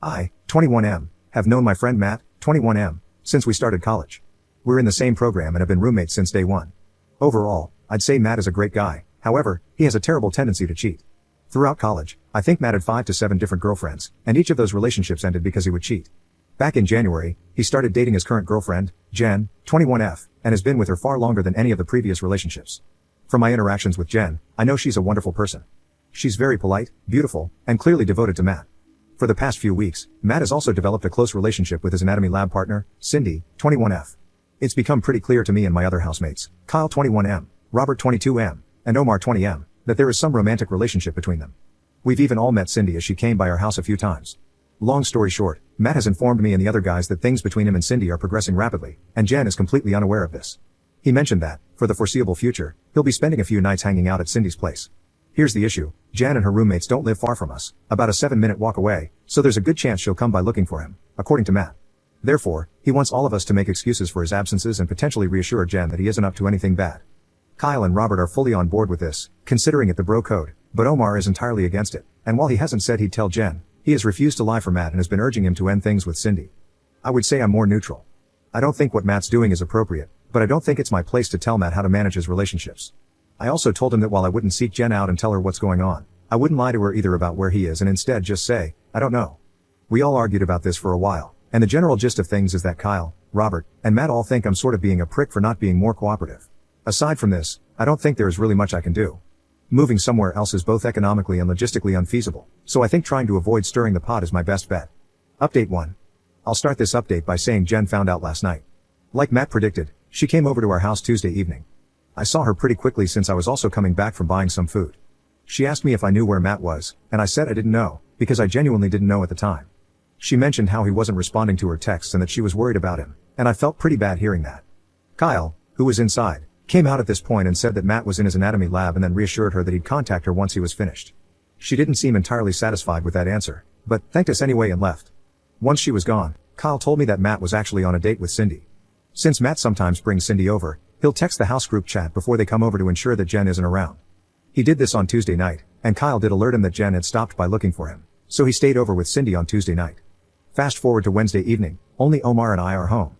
I, 21M, have known my friend Matt, 21M, since we started college. We're in the same program and have been roommates since day one. Overall, I'd say Matt is a great guy, however, he has a terrible tendency to cheat. Throughout college, I think Matt had 5 to 7 different girlfriends, and each of those relationships ended because he would cheat. Back in January, he started dating his current girlfriend, Jen, 21F, and has been with her far longer than any of the previous relationships. From my interactions with Jen, I know she's a wonderful person. She's very polite, beautiful, and clearly devoted to Matt. For the past few weeks, Matt has also developed a close relationship with his anatomy lab partner, Cindy, 21F. It's become pretty clear to me and my other housemates, Kyle 21M, Robert 22M, and Omar 20M, that there is some romantic relationship between them. We've even all met Cindy as she came by our house a few times. Long story short, Matt has informed me and the other guys that things between him and Cindy are progressing rapidly, and Jen is completely unaware of this. He mentioned that, for the foreseeable future, he'll be spending a few nights hanging out at Cindy's place. Here's the issue, Jen and her roommates don't live far from us, about a 7-minute walk away, so there's a good chance she'll come by looking for him, according to Matt. Therefore, he wants all of us to make excuses for his absences and potentially reassure Jen that he isn't up to anything bad. Kyle and Robert are fully on board with this, considering it the bro code, but Omar is entirely against it, and while he hasn't said he'd tell Jen, he has refused to lie for Matt and has been urging him to end things with Cindy. I would say I'm more neutral. I don't think what Matt's doing is appropriate, but I don't think it's my place to tell Matt how to manage his relationships. I also told him that while I wouldn't seek Jen out and tell her what's going on, I wouldn't lie to her either about where he is and instead just say, I don't know. We all argued about this for a while, and the general gist of things is that Kyle, Robert, and Matt all think I'm sort of being a prick for not being more cooperative. Aside from this, I don't think there is really much I can do. Moving somewhere else is both economically and logistically unfeasible, so I think trying to avoid stirring the pot is my best bet. Update 1. I'll start this update by saying Jen found out last night. Like Matt predicted, she came over to our house Tuesday evening. I saw her pretty quickly since I was also coming back from buying some food. She asked me if I knew where Matt was, and I said I didn't know, because I genuinely didn't know at the time. She mentioned how he wasn't responding to her texts and that she was worried about him, and I felt pretty bad hearing that. Kyle, who was inside, came out at this point and said that Matt was in his anatomy lab and then reassured her that he'd contact her once he was finished. She didn't seem entirely satisfied with that answer, but thanked us anyway and left. Once she was gone, Kyle told me that Matt was actually on a date with Cindy. Since Matt sometimes brings Cindy over, he'll text the house group chat before they come over to ensure that Jen isn't around. He did this on Tuesday night, and Kyle did alert him that Jen had stopped by looking for him, so he stayed over with Cindy on Tuesday night. Fast forward to Wednesday evening, only Omar and I are home.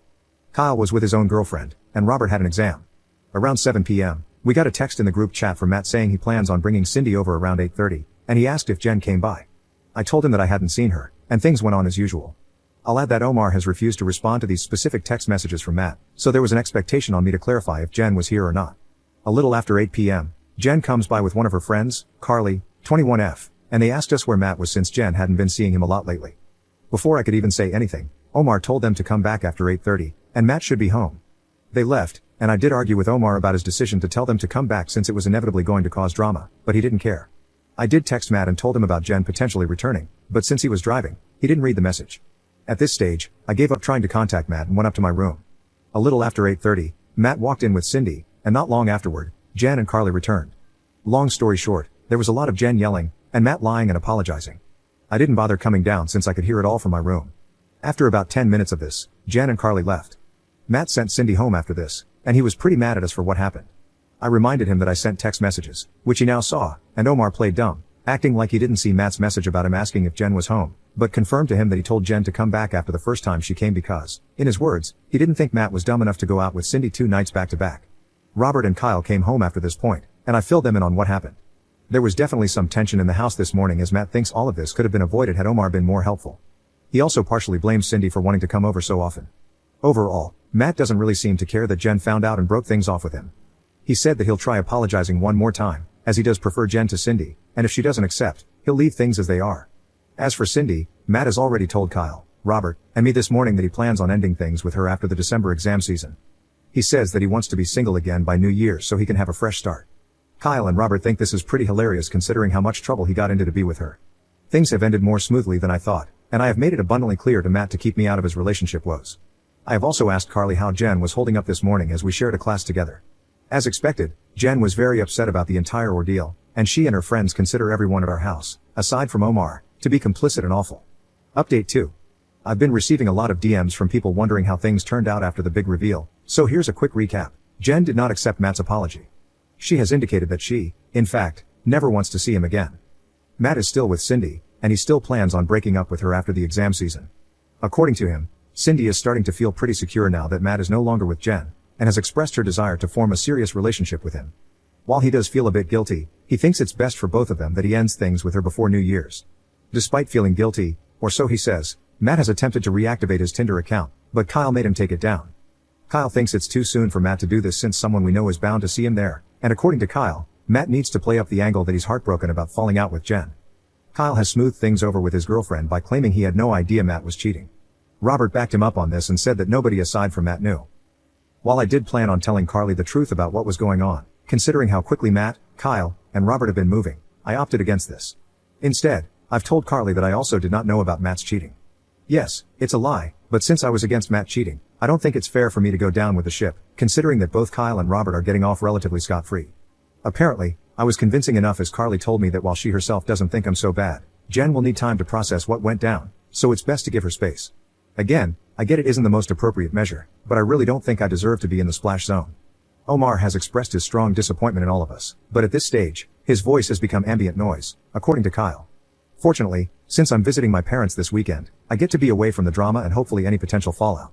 Kyle was with his own girlfriend, and Robert had an exam. Around 7 p.m., we got a text in the group chat from Matt saying he plans on bringing Cindy over around 8:30, and he asked if Jen came by. I told him that I hadn't seen her, and things went on as usual. I'll add that Omar has refused to respond to these specific text messages from Matt, so there was an expectation on me to clarify if Jen was here or not. A little after 8 p.m., Jen comes by with one of her friends, Carly, 21F, and they asked us where Matt was since Jen hadn't been seeing him a lot lately. Before I could even say anything, Omar told them to come back after 8:30, and Matt should be home. They left, and I did argue with Omar about his decision to tell them to come back since it was inevitably going to cause drama, but he didn't care. I did text Matt and told him about Jen potentially returning, but since he was driving, he didn't read the message. At this stage, I gave up trying to contact Matt and went up to my room. A little after 8:30, Matt walked in with Cindy, and not long afterward, Jen and Carly returned. Long story short, there was a lot of Jen yelling, and Matt lying and apologizing. I didn't bother coming down since I could hear it all from my room. After about 10 minutes of this, Jen and Carly left. Matt sent Cindy home after this, and he was pretty mad at us for what happened. I reminded him that I sent text messages, which he now saw, and Omar played dumb, acting like he didn't see Matt's message about him asking if Jen was home, but confirmed to him that he told Jen to come back after the first time she came because, in his words, he didn't think Matt was dumb enough to go out with Cindy 2 nights back to back. Robert and Kyle came home after this point, and I filled them in on what happened. There was definitely some tension in the house this morning as Matt thinks all of this could have been avoided had Omar been more helpful. He also partially blames Cindy for wanting to come over so often. Overall, Matt doesn't really seem to care that Jen found out and broke things off with him. He said that he'll try apologizing one more time, as he does prefer Jen to Cindy, and if she doesn't accept, he'll leave things as they are. As for Cindy, Matt has already told Kyle, Robert, and me this morning that he plans on ending things with her after the December exam season. He says that he wants to be single again by New Year's so he can have a fresh start. Kyle and Robert think this is pretty hilarious considering how much trouble he got into to be with her. Things have ended more smoothly than I thought, and I have made it abundantly clear to Matt to keep me out of his relationship woes. I have also asked Carly how Jen was holding up this morning as we shared a class together. As expected, Jen was very upset about the entire ordeal, and she and her friends consider everyone at our house, aside from Omar, to be complicit and awful. Update 2. I've been receiving a lot of DMs from people wondering how things turned out after the big reveal, so here's a quick recap. Jen did not accept Matt's apology. She has indicated that she, in fact, never wants to see him again. Matt is still with Cindy, and he still plans on breaking up with her after the exam season. According to him, Cindy is starting to feel pretty secure now that Matt is no longer with Jen, and has expressed her desire to form a serious relationship with him. While he does feel a bit guilty, he thinks it's best for both of them that he ends things with her before New Year's. Despite feeling guilty, or so he says, Matt has attempted to reactivate his Tinder account, but Kyle made him take it down. Kyle thinks it's too soon for Matt to do this since someone we know is bound to see him there, and according to Kyle, Matt needs to play up the angle that he's heartbroken about falling out with Jen. Kyle has smoothed things over with his girlfriend by claiming he had no idea Matt was cheating. Robert backed him up on this and said that nobody aside from Matt knew. While I did plan on telling Carly the truth about what was going on, considering how quickly Matt, Kyle, and Robert have been moving, I opted against this. Instead, I've told Carly that I also did not know about Matt's cheating. Yes, it's a lie, but since I was against Matt cheating, I don't think it's fair for me to go down with the ship, considering that both Kyle and Robert are getting off relatively scot-free. Apparently, I was convincing enough as Carly told me that while she herself doesn't think I'm so bad, Jen will need time to process what went down, so it's best to give her space. Again, I get it isn't the most appropriate measure, but I really don't think I deserve to be in the splash zone. Omar has expressed his strong disappointment in all of us, but at this stage, his voice has become ambient noise, according to Kyle. Fortunately, since I'm visiting my parents this weekend, I get to be away from the drama and hopefully any potential fallout.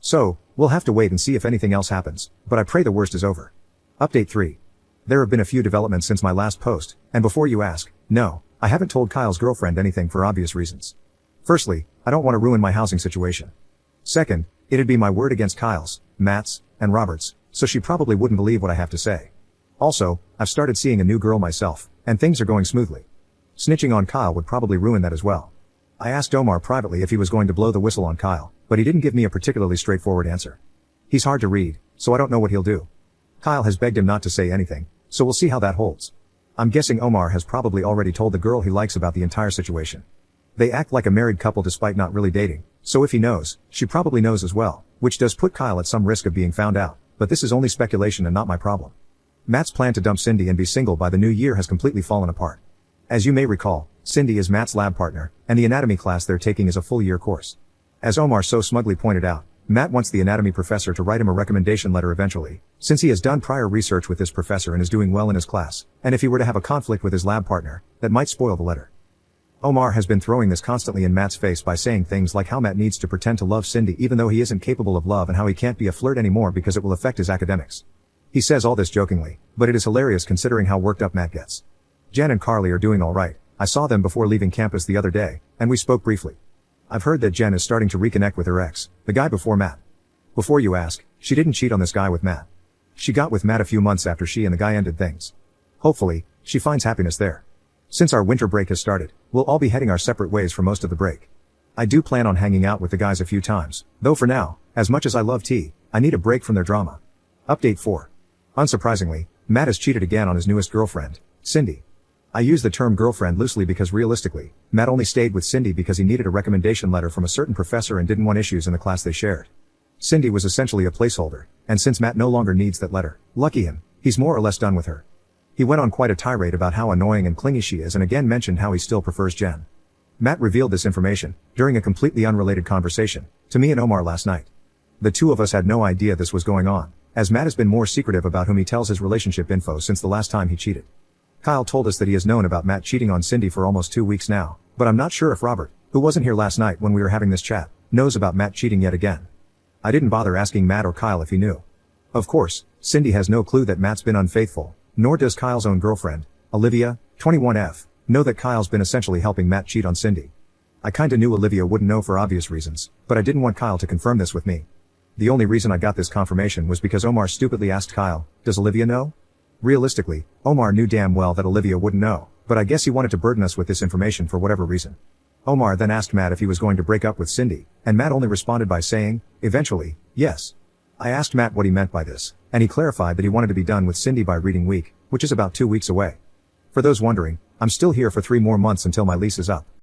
So, we'll have to wait and see if anything else happens, but I pray the worst is over. Update 3. There have been a few developments since my last post, and before you ask, no, I haven't told Kyle's girlfriend anything for obvious reasons. Firstly, I don't want to ruin my housing situation. Second, it'd be my word against Kyle's, Matt's, and Robert's, so she probably wouldn't believe what I have to say. Also, I've started seeing a new girl myself, and things are going smoothly. Snitching on Kyle would probably ruin that as well. I asked Omar privately if he was going to blow the whistle on Kyle, but he didn't give me a particularly straightforward answer. He's hard to read, so I don't know what he'll do. Kyle has begged him not to say anything, so we'll see how that holds. I'm guessing Omar has probably already told the girl he likes about the entire situation. They act like a married couple despite not really dating, so if he knows, she probably knows as well, which does put Kyle at some risk of being found out, but this is only speculation and not my problem. Matt's plan to dump Cindy and be single by the new year has completely fallen apart. As you may recall, Cindy is Matt's lab partner, and the anatomy class they're taking is a full-year course. As Omar so smugly pointed out, Matt wants the anatomy professor to write him a recommendation letter eventually, since he has done prior research with this professor and is doing well in his class, and if he were to have a conflict with his lab partner, that might spoil the letter. Omar has been throwing this constantly in Matt's face by saying things like how Matt needs to pretend to love Cindy even though he isn't capable of love and how he can't be a flirt anymore because it will affect his academics. He says all this jokingly, but it is hilarious considering how worked up Matt gets. Jen and Carly are doing alright. I saw them before leaving campus the other day, and we spoke briefly. I've heard that Jen is starting to reconnect with her ex, the guy before Matt. Before you ask, she didn't cheat on this guy with Matt. She got with Matt a few months after she and the guy ended things. Hopefully, she finds happiness there. Since our winter break has started, we'll all be heading our separate ways for most of the break. I do plan on hanging out with the guys a few times, though for now, as much as I love tea, I need a break from their drama. Update 4. Unsurprisingly, Matt has cheated again on his newest girlfriend, Cindy. I use the term girlfriend loosely because realistically, Matt only stayed with Cindy because he needed a recommendation letter from a certain professor and didn't want issues in the class they shared. Cindy was essentially a placeholder, and since Matt no longer needs that letter, lucky him, he's more or less done with her. He went on quite a tirade about how annoying and clingy she is and again mentioned how he still prefers Jen. Matt revealed this information, during a completely unrelated conversation, to me and Omar last night. The two of us had no idea this was going on, as Matt has been more secretive about whom he tells his relationship info since the last time he cheated. Kyle told us that he has known about Matt cheating on Cindy for almost 2 weeks now, but I'm not sure if Robert, who wasn't here last night when we were having this chat, knows about Matt cheating yet again. I didn't bother asking Matt or Kyle if he knew. Of course, Cindy has no clue that Matt's been unfaithful, nor does Kyle's own girlfriend, Olivia, 21F, know that Kyle's been essentially helping Matt cheat on Cindy. I kinda knew Olivia wouldn't know for obvious reasons, but I didn't want Kyle to confirm this with me. The only reason I got this confirmation was because Omar stupidly asked Kyle, does Olivia know? Realistically, Omar knew damn well that Olivia wouldn't know, but I guess he wanted to burden us with this information for whatever reason. Omar then asked Matt if he was going to break up with Cindy, and Matt only responded by saying, eventually, yes. I asked Matt what he meant by this, and he clarified that he wanted to be done with Cindy by reading week, which is about 2 weeks away. For those wondering, I'm still here for 3 more months until my lease is up.